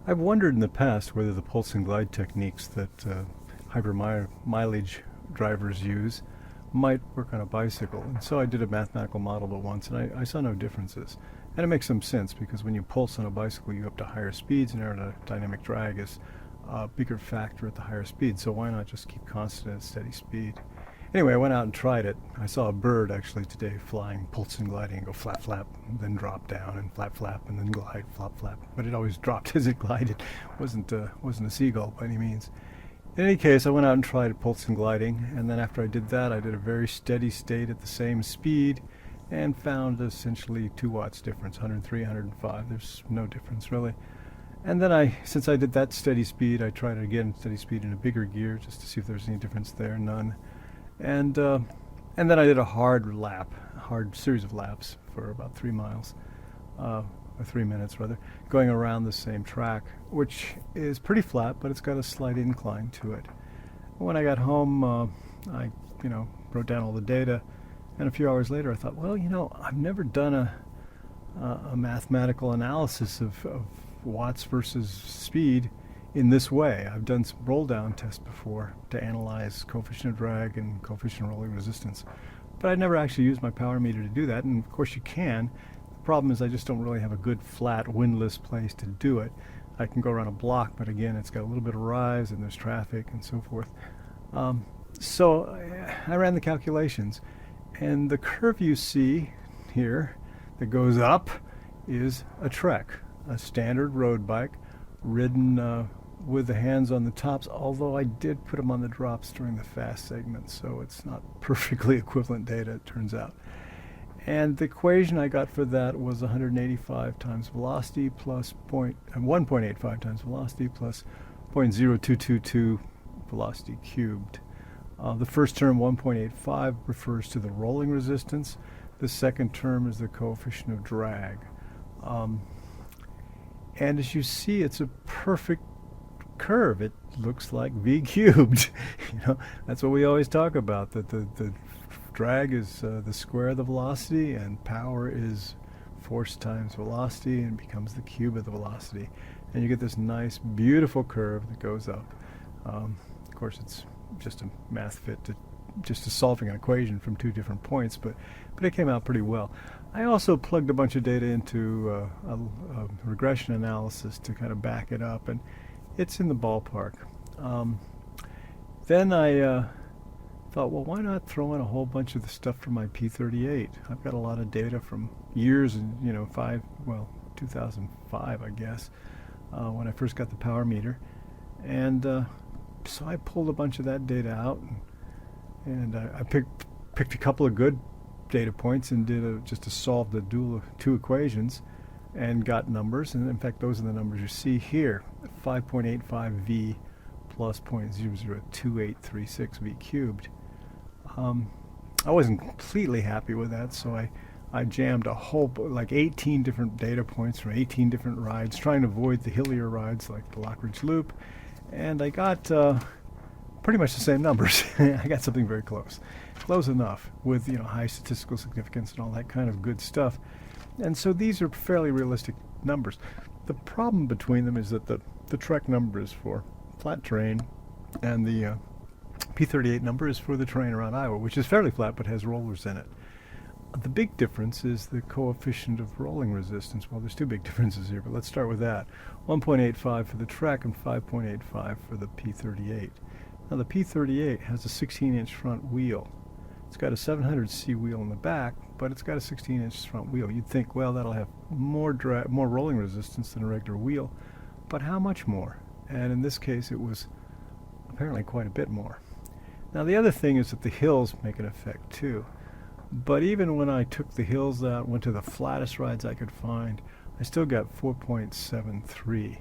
I've wondered in the past whether the pulse and glide techniques that mileage drivers use might work on a bicycle. And so I did a mathematical model but once, and I saw no differences. And it makes some sense because when you pulse on a bicycle, you go up to higher speeds, and aerodynamic drag is a bigger factor at the higher speed. So why not just keep constant at steady speed? Anyway, I went out and tried it. I saw a bird actually today flying, pulse and gliding, and go flap, flap, and then drop down, and flap, flap, and then glide, flop, flap. But it always dropped as it glided. Wasn't a seagull by any means. In any case, I went out and tried pulse and gliding, and then after I did that, I did a very steady state at the same speed, and found essentially 2 watts difference, 103, 105. There's no difference really. And then since I did that steady speed, I tried it again, steady speed in a bigger gear, just to see if there's any difference there. None. And then I did a hard series of laps for about 3 miles, or 3 minutes rather, going around the same track, which is pretty flat, but it's got a slight incline to it. When I got home, I wrote down all the data, and a few hours later I thought, well, I've never done a mathematical analysis of watts versus speed in this way. I've done some roll-down tests before to analyze coefficient of drag and coefficient of rolling resistance, but I never actually used my power meter to do that, and of course you can. The problem is I just don't really have a good flat windless place to do it. I can go around a block, but again it's got a little bit of rise and there's traffic and so forth. So I ran the calculations, and the curve you see here that goes up is a Trek, a standard road bike ridden with the hands on the tops, although I did put them on the drops during the fast segment, so it's not perfectly equivalent data, it turns out. And the equation I got for that was 185 times velocity plus 1.85 times velocity plus 0.0222 velocity cubed. The first term, 1.85, refers to the rolling resistance. The second term is the coefficient of drag. And as you see, it's a perfect curve. It looks like v cubed. That's what we always talk about, that the drag is the square of the velocity, and power is force times velocity, and becomes the cube of the velocity. And you get this nice, beautiful curve that goes up. Of course, it's just a math fit to solving an equation from 2 different points, but it came out pretty well. I also plugged a bunch of data into a regression analysis to kind of back it up, and it's in the ballpark. Then I thought, well, why not throw in a whole bunch of the stuff from my P38? I've got a lot of data from years, and 2005, I guess, when I first got the power meter, and so I pulled a bunch of that data out, and I picked a couple of good data points and did just to solve the 2 equations, and got numbers. And in fact, those are the numbers you see here: 5.85 v plus 0.002836 v cubed. I wasn't completely happy with that, so I jammed a whole 18 different data points from 18 different rides, trying to avoid the hillier rides like the Lockridge Loop, and I got pretty much the same numbers. I got something very close enough, with high statistical significance and all that kind of good stuff. And so these are fairly realistic numbers. The problem between them is that the Trek number is for flat terrain, and the P38 number is for the terrain around Iowa, which is fairly flat but has rollers in it. The big difference is the coefficient of rolling resistance. Well, there's 2 big differences here, but let's start with that. 1.85 for the Trek and 5.85 for the P38. Now the P38 has a 16-inch front wheel. It's got a 700C wheel in the back, but it's got a 16-inch front wheel. You'd think, well, that'll have more rolling resistance than a regular wheel, but how much more? And in this case, it was apparently quite a bit more. Now the other thing is that the hills make an effect too. But even when I took the hills out, went to the flattest rides I could find, I still got 4.73.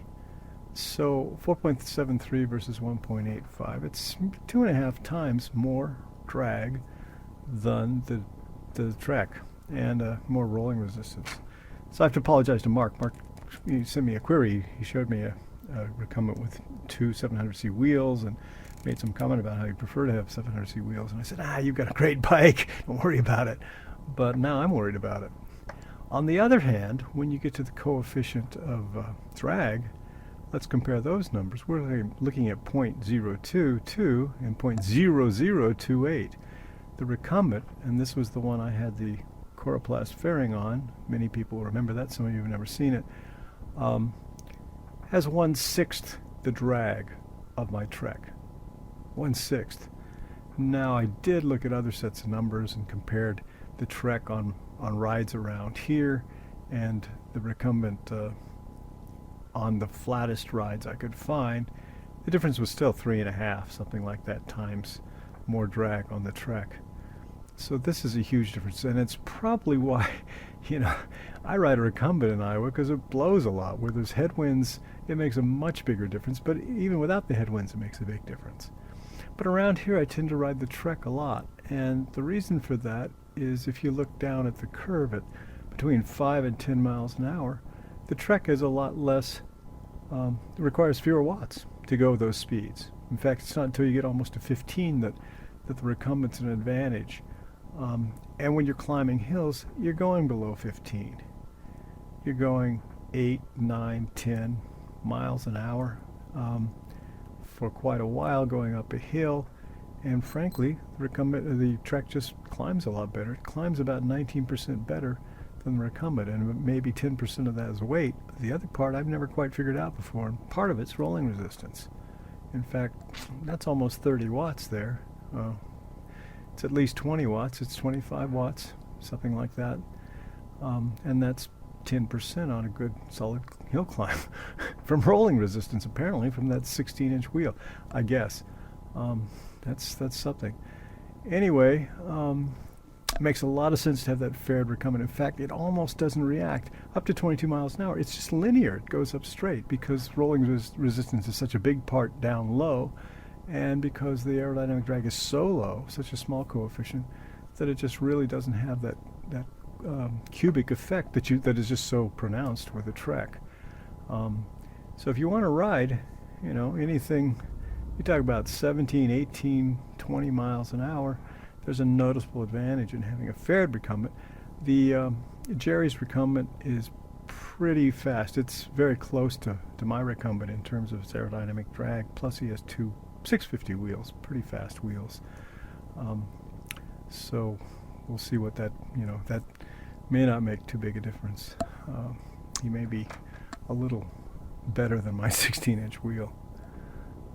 So 4.73 versus 1.85. It's 2.5 times more drag than the Trek, and more rolling resistance. So I have to apologize to Mark. Mark, he sent me a query. He showed me a recumbent with 2 700C wheels, and made some comment about how he'd prefer to have 700C wheels. And I said, you've got a great bike. Don't worry about it. But now I'm worried about it. On the other hand, when you get to the coefficient of drag, let's compare those numbers. We're looking at 0.022 and 0.0028. The recumbent, and this was the one I had the coroplast fairing on, many people remember that, some of you have never seen it, has 1/6 the drag of my Trek. 1/6. Now I did look at other sets of numbers and compared the Trek on rides around here and the recumbent on the flattest rides I could find. The difference was still 3.5, something like that, times more drag on the Trek. So this is a huge difference, and it's probably why, I ride a recumbent in Iowa because it blows a lot. Where there's headwinds, it makes a much bigger difference, but even without the headwinds, it makes a big difference. But around here, I tend to ride the Trek a lot, and the reason for that is if you look down at the curve at between 5 and 10 miles an hour, the Trek is a lot less, it requires fewer watts to go those speeds. In fact, it's not until you get almost to 15 that the recumbent's an advantage. And when you're climbing hills, you're going below 15. You're going 8, 9, 10 miles an hour for quite a while going up a hill. And frankly, the Trek just climbs a lot better. It climbs about 19% better than the recumbent, and maybe 10% of that is weight. The other part I've never quite figured out before, and part of it's rolling resistance. In fact, that's almost 30 watts there. It's at least 20 watts. It's 25 watts, something like that. And that's 10% on a good solid hill climb from rolling resistance, apparently, from that 16-inch wheel, I guess. That's something. Anyway, it makes a lot of sense to have that faired recumbent. In fact, it almost doesn't react up to 22 miles an hour. It's just linear. It goes up straight because rolling resistance is such a big part down low, and because the aerodynamic drag is so low, such a small coefficient, that it just really doesn't have that cubic effect that is just so pronounced with a Trek. So if you want to ride, anything, you talk about 17, 18, 20 miles an hour, there's a noticeable advantage in having a faired recumbent. The Jerry's recumbent is pretty fast. It's very close to my recumbent in terms of its aerodynamic drag, plus he has two 650 wheels, pretty fast wheels. So we'll see what that may not make too big a difference. He may be a little better than my 16-inch wheel.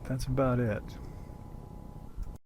That's about it.